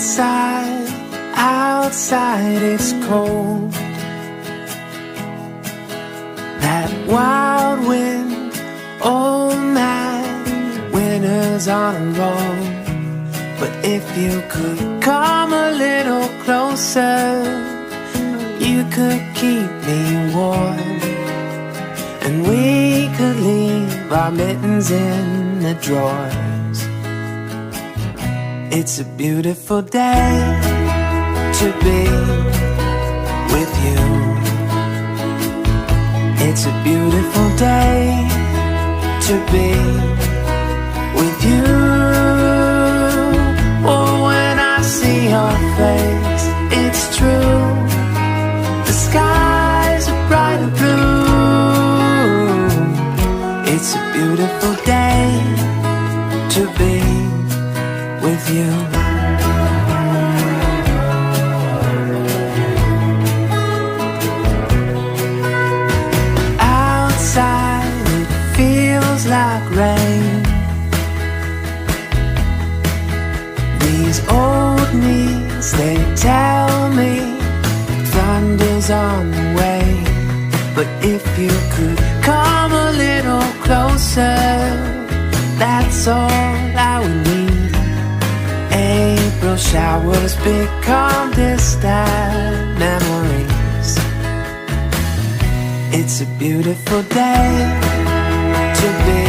Outside, outside it's cold. That wild wind, oh man, winter's on a roll. But if you could come a little closer, you could keep me warm, and we could leave our mittens in the drawers. It's a beautiful day to be with you. It's a beautiful day to be with you. Oh, when I see your face, it's true. The skies are bright and blue. It's a beautiful day to be with you. Outside it feels like rain. These old knees, they tell me thunder's on the way. But if you could come a little closer, that's all I would need. April showers become distant memories. It's a beautiful day to be